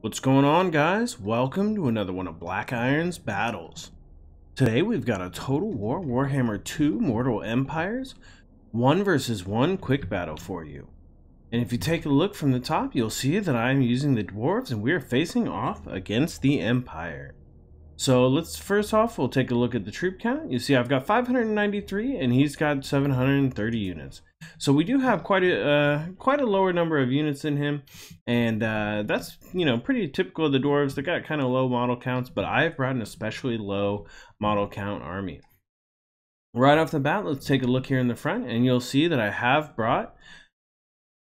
What's going on, guys? Welcome to another one of Black Iron's battles. Today we've got a Total War Warhammer 2 Mortal Empires 1 versus 1 quick battle for you. And if you take a look from the top, you'll see that I'm using the Dwarves and we're facing off against the Empire. So let's first off, we'll take a look at the troop count. You see I've got 593 and he's got 730 units. So we do have quite a lower number of units than him, and that's, you know, pretty typical of the Dwarves. They got kind of low model counts, but I've brought an especially low model count army. Right off the bat, let's take a look here in the front, and you'll see that I have brought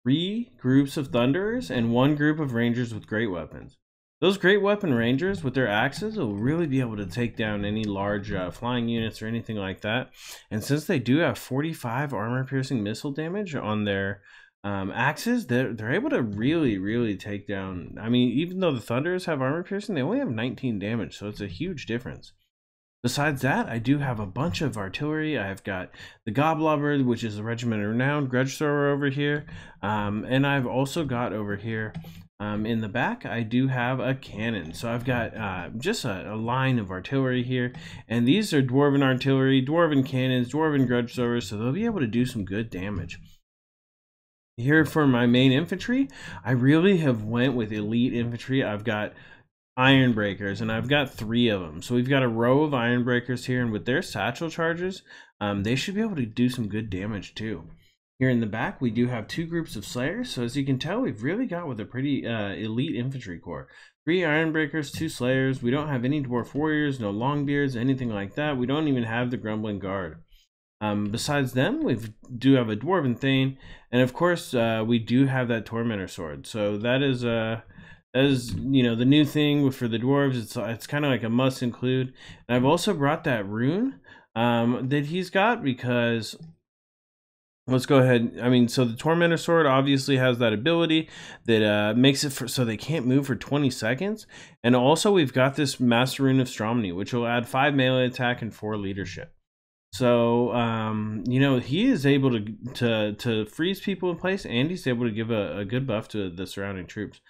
3 groups of Thunderers and 1 group of Rangers with great weapons. Those great weapon Rangers with their axes will really be able to take down any large flying units or anything like that. And since they do have 45 armor-piercing missile damage on their axes, they're able to really take down. I mean, even though the Thunderers have armor-piercing, they only have 19 damage, so it's a huge difference. Besides that, I do have a bunch of artillery. I've got the Goblobber, which is a regiment of renown, Grudge Thrower over here, and I've also got over here in the back, I do have a cannon. So I've got just a line of artillery here, and these are Dwarven artillery, Dwarven cannons, Dwarven Grudge Throwers, so they'll be able to do some good damage. Here for my main infantry, I really have went with elite infantry. I've got Ironbreakers, and I've got 3 of them. So we've got a row of Ironbreakers here, and with their satchel charges, they should be able to do some good damage too. Here in the back, we do have 2 groups of Slayers, so as you can tell, we've really got with a pretty elite infantry corps. 3 Ironbreakers, 2 Slayers. We don't have any Dwarf Warriors, no Longbeards, anything like that. We don't even have the Grumbling Guard. Besides them, we do have a Dwarven Thane, and of course, we do have that Tormentor Sword. So that is you know, the new thing for the Dwarves. It's kind of like a must include. And I've also brought that rune that he's got because... Let's go ahead. I mean, so the Tormentor Sword obviously has that ability that makes it so they can't move for 20 seconds. And also we've got this Master Rune of Stromny, which will add 5 melee attack and 4 leadership. So, you know, he is able to freeze people in place, and he's able to give a good buff to the surrounding troops.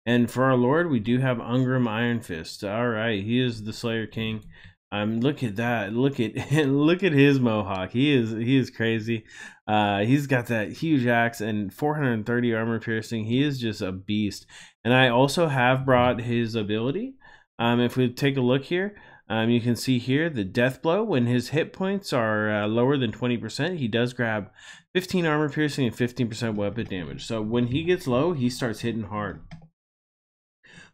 And for our Lord, we do have Ungrim Iron Fist. All right, he is the Slayer King. Look at that. Look at his mohawk. He is crazy. He's got that huge axe and 430 armor piercing. He is just a beast. And I also have brought his ability. If we take a look here, you can see here the death blow. When his hit points are lower than 20%, he does grab 15 armor piercing and 15% weapon damage. So when he gets low, he starts hitting hard.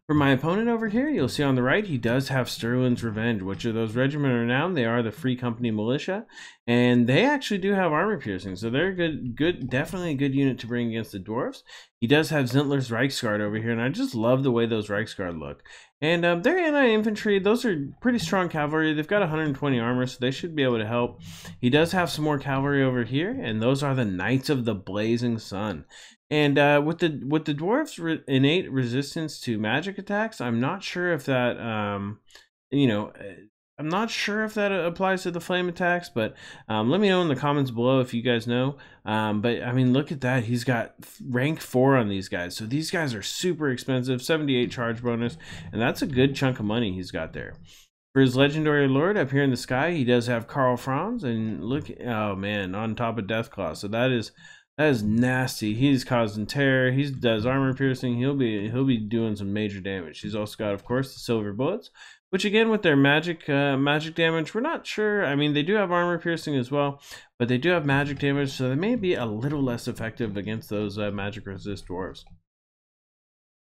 For my opponent over here, you'll see on the right, he does have Sterling's Revenge, which are those regiment of renown. They are the Free Company militia, and they actually do have armor piercing, so they're definitely a good unit to bring against the Dwarfs. He does have Zintler's Reichsguard over here, and I just love the way those Reichsguard look. And they're anti-infantry. Those are pretty strong cavalry. They've got 120 armor, so they should be able to help. He does have some more cavalry over here, and those are the Knights of the Blazing Sun. And with the Dwarfs' innate resistance to magic attacks, I'm not sure if that you know, I'm not sure if that applies to the flame attacks, but let me know in the comments below if you guys know. But I mean, look at that. He's got rank 4 on these guys. So these guys are super expensive, 78 charge bonus, and that's a good chunk of money he's got there. For his legendary lord up here in the sky, he does have Karl Franz, and look, oh man, on top of Deathclaw. So that is nasty. He's causing terror. He does armor piercing. He'll be doing some major damage. He's also got, of course, the silver bullets, which again with their magic damage, we're not sure. I mean, they do have armor piercing as well, but they do have magic damage, so they may be a little less effective against those magic resist dwarves.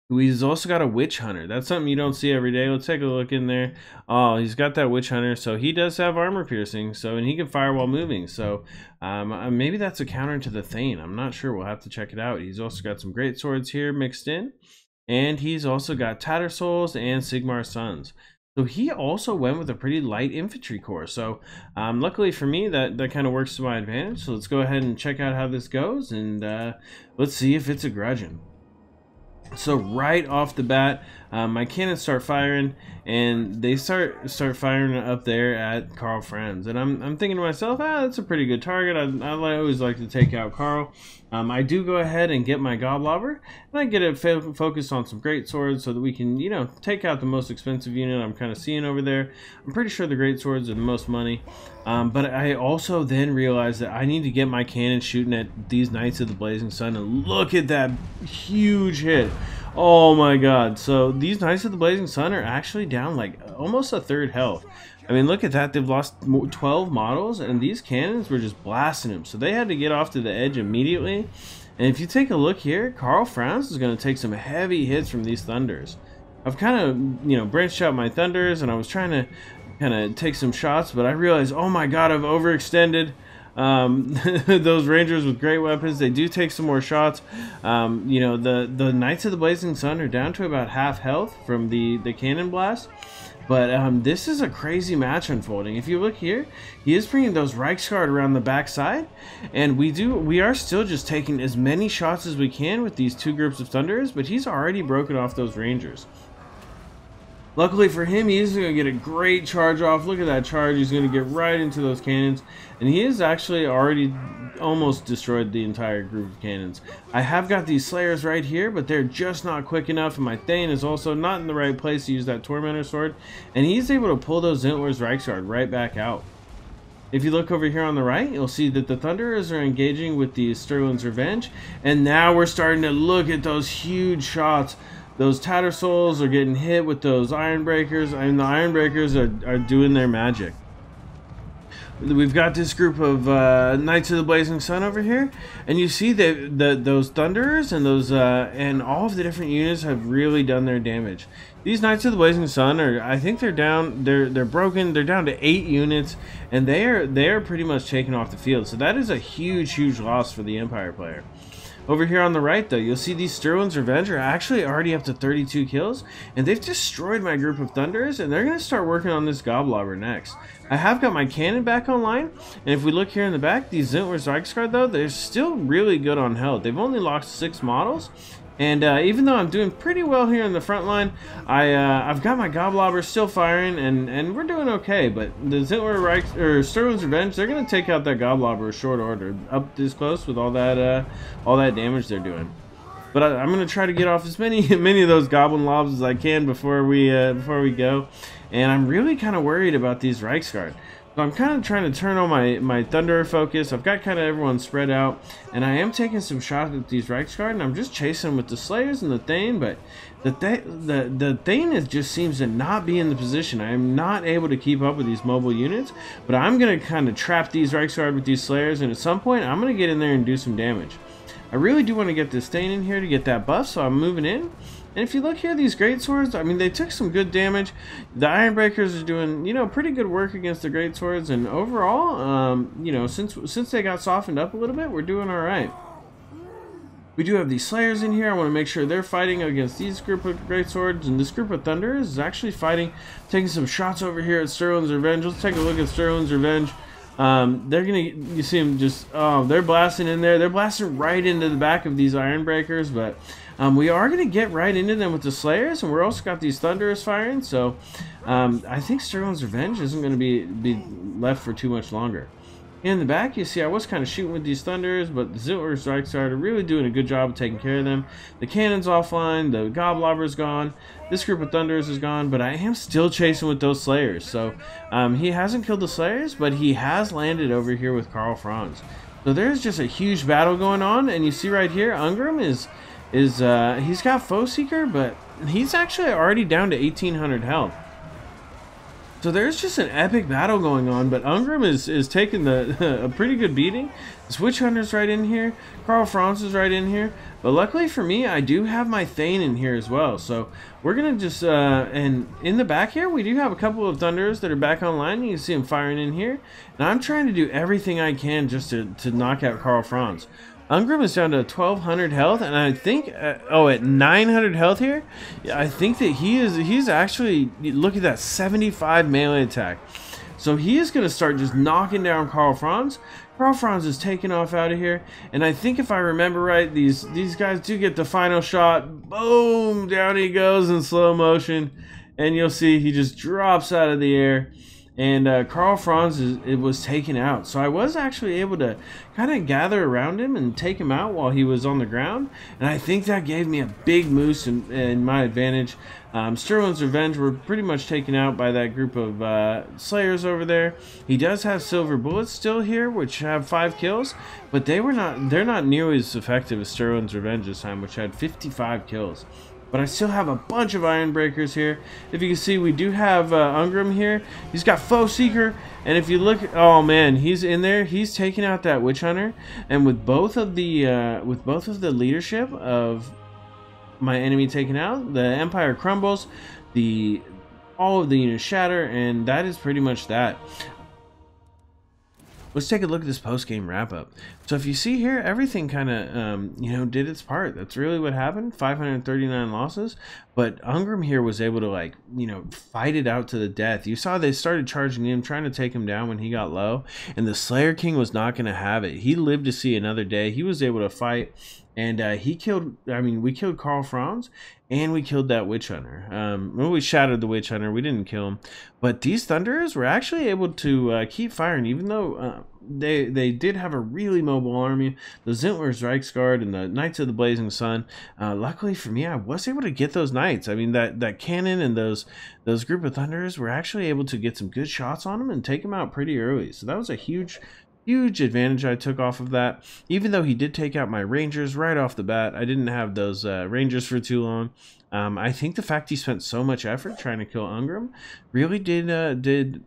He's also got a Witch Hunter. That's something you don't see every day. Let's take a look in there. Oh, he's got that Witch Hunter, so he does have armor piercing, so, and he can fire while moving. So maybe that's a counter to the Thane. I'm not sure. We'll have to check it out. He's also got some great swords here mixed in, and he's also got Tattersouls and Sigmar's Sons. So he also went with a pretty light infantry corps. So luckily for me, that kind of works to my advantage. So let's go ahead and check out how this goes, and let's see if it's a grudging. So right off the bat, my cannons start firing, and they start firing up there at Karl Franz. And I'm thinking to myself, that's a pretty good target. I always like to take out Karl. I do go ahead and get my Goblobber, and I get it focused on some great swords so that we can, you know, take out the most expensive unit I'm kind of seeing over there. I'm pretty sure the great swords are the most money. But I also then realized that I need to get my cannon shooting at these Knights of the Blazing Sun, and look at that huge hit. Oh my god. So these Knights of the Blazing Sun are actually down like almost a third health. I mean, look at that. They've lost 12 models, and these cannons were just blasting them. So they had to get off to the edge immediately. And if you take a look here, Karl Franz is going to take some heavy hits from these Thunders. I've kind of, you know, branched out my Thunders, and I was trying to kind of take some shots, but I realized, oh my god, I've overextended. Those Rangers with great weapons, they do take some more shots. You know, the Knights of the Blazing Sun are down to about half health from the cannon blast. But this is a crazy match unfolding. If you look here, he is bringing those Reichsguard around the backside, and we are still just taking as many shots as we can with these two groups of Thunderers, but he's already broken off those Rangers. Luckily for him, he is going to get a great charge off. Look at that charge. He's going to get right into those cannons. And he has actually already almost destroyed the entire group of cannons. I have got these Slayers right here, but they're just not quick enough. And my Thane is also not in the right place to use that Tormentor sword. And he's able to pull those Zintler's Reichsguard right back out. If you look over here on the right, you'll see that the Thunderers are engaging with the Sterling's Revenge. And now we're starting to look at those huge shots. Those Tattersouls are getting hit with those Ironbreakers, and the Ironbreakers are doing their magic. We've got this group of Knights of the Blazing Sun over here, and you see that those Thunderers and those and all of the different units have really done their damage. These Knights of the Blazing Sun are, I think they're down, they're broken. They're down to 8 units, and they are pretty much taken off the field. So that is a huge loss for the Empire player. Over here on the right, though, you'll see these Sterling's Revenge are actually already up to 32 kills, and they've destroyed my group of Thunderers, and they're going to start working on this Goblobber next. I have got my cannon back online, and if we look here in the back, these Zintler's Reichsguard, though, they're still really good on health. They've only lost 6 models, and even though I'm doing pretty well here in the front line, I've got my Goblobber still firing, and we're doing okay. But the Zintler Sterling's Revenge, they're going to take out that Goblobber in short order, up this close with all that damage they're doing. But I'm going to try to get off as many of those Goblin Lobs as I can before we go. And I'm really kind of worried about these Reichsguard. So I'm kind of trying to turn on my Thunderer focus. I've got kind of everyone spread out, and I am taking some shots at these Reichsguard, and I'm just chasing with the Slayers and the Thane, but the Thane just seems to not be in the position. I am not able to keep up with these mobile units, but I'm going to kind of trap these Reichsguard with these Slayers, and at some point I'm going to get in there and do some damage. I really do want to get this Thane in here to get that buff, so I'm moving in. And if you look here, these great swords, I mean, they took some good damage. The Ironbreakers are doing, you know, pretty good work against the great swords, and overall, you know, since they got softened up a little bit, we're doing all right. We do have these Slayers in here. I want to make sure they're fighting against these group of great swords, and this group of Thunderers is actually fighting, taking some shots over here at Sterling's Revenge. Let's take a look at Sterling's Revenge. They're gonna, you see them just, oh, they're blasting in there. They're blasting right into the back of these Ironbreakers, but we are gonna get right into them with the Slayers, and we're also got these Thunderers firing. So I think Sterling's Revenge isn't gonna be left for too much longer. In the back, you see I was kind of shooting with these Thunderers, but the Zintler's Reichsguard are really doing a good job of taking care of them. The cannon's offline, the Goblobber's gone, this group of Thunderers is gone, but I am still chasing with those Slayers. So he hasn't killed the Slayers, but he has landed over here with Karl Franz. So there's just a huge battle going on, and you see right here, Ungrim he's got Foe Seeker, but he's actually already down to 1800 health. So there's just an epic battle going on, but Ungrim is taking a pretty good beating. The Witch Hunter's right in here. Karl Franz is right in here. But luckily for me, I do have my Thane in here as well. So we're going to just, and in the back here, we do have a couple of Thunderers that are back online. You can see them firing in here. And I'm trying to do everything I can just to knock out Karl Franz. Ungrim is down to 1200 health, and I think, at 900 health here, I think that he's actually, look at that, 75 melee attack. So he is going to start just knocking down Karl Franz. Karl Franz is taking off out of here, and I think if I remember right, these guys do get the final shot. Boom! Down he goes in slow motion, and you'll see he just drops out of the air. And Karl Franz was taken out. So I was actually able to kind of gather around him and take him out while he was on the ground. And I think that gave me a big boost in my advantage. Sterling's Revenge were pretty much taken out by that group of Slayers over there. He does have Silver Bullets still here, which have 5 kills. But they're not nearly as effective as Sterling's Revenge this time, which had 55 kills. But I still have a bunch of Ironbreakers here. If you can see, we do have Ungrim here. He's got Foe Seeker, and if you look, oh man, he's in there. He's taking out that Witch Hunter, and with both of the leadership of my enemy taken out, the Empire crumbles, all of the units shatter, and that is pretty much that. Let's take a look at this post-game wrap-up. So if you see here, everything kind of, did its part. That's really what happened. 539 losses. But Ungrim here was able to, fight it out to the death. You saw they started charging him, trying to take him down when he got low. And the Slayer King was not going to have it. He lived to see another day. He was able to fight. And we killed Karl Franz, and we killed that Witch Hunter. We shattered the Witch Hunter. We didn't kill him. But these Thunderers were actually able to keep firing, even though they did have a really mobile army. The Zintler's Reichsguard and the Knights of the Blazing Sun. Luckily for me, I was able to get those Knights. I mean, that cannon and those group of Thunderers were actually able to get some good shots on them and take them out pretty early. So that was a huge advantage I took off of that. Even though he did take out my Rangers right off the bat, I didn't have those Rangers for too long. I think the fact he spent so much effort trying to kill Ungrim really did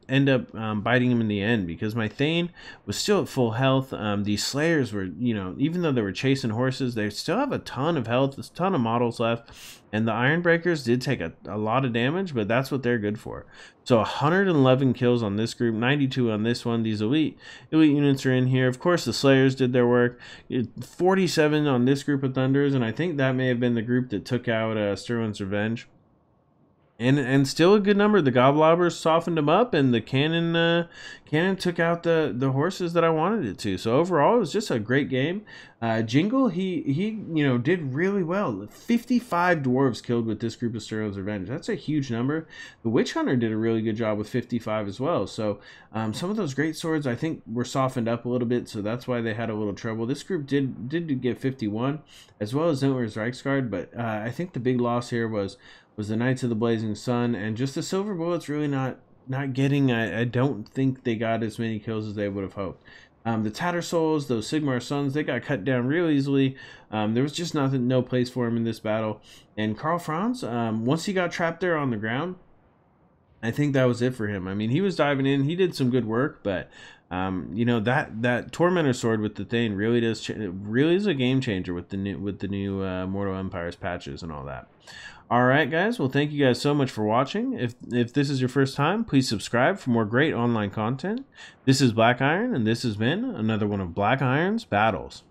end up biting him in the end, because my Thane was still at full health. These Slayers were, even though they were chasing horses, they still have a ton of health, a ton of models left. And the Ironbreakers did take a lot of damage, but that's what they're good for. So 111 kills on this group, 92 on this one. These elite units are in here. Of course, the Slayers did their work. 47 on this group of Thunderers, and I think that may have been the group that took out Sterling's Revenge. And still a good number. The Goblobbers softened them up, and the cannon took out the horses that I wanted it to. So overall, it was just a great game. Jingle, he did really well. 55 dwarves killed with this group of Sterling's Revenge. That's a huge number. The Witch Hunter did a really good job with 55 as well. So some of those great swords I think were softened up a little bit, so that's why they had a little trouble. This group did get 51, as well as Zintler's Reichsguard, but I think the big loss here was the Knights of the Blazing Sun, and just the Silver Bullets really not getting, I don't think they got as many kills as they would have hoped. The Tattersouls, those Sigmar Sons, they got cut down real easily. There was just no place for him in this battle. And Karl Franz, once he got trapped there on the ground, I think that was it for him. I mean, he was diving in, he did some good work, but that Tormentor sword with the Thane really is a game changer with the new Mortal Empires patches and all that. Alright guys, well thank you guys so much for watching. If this is your first time, please subscribe for more great online content. This is Black Iron, and this has been another one of Black Iron's Battles.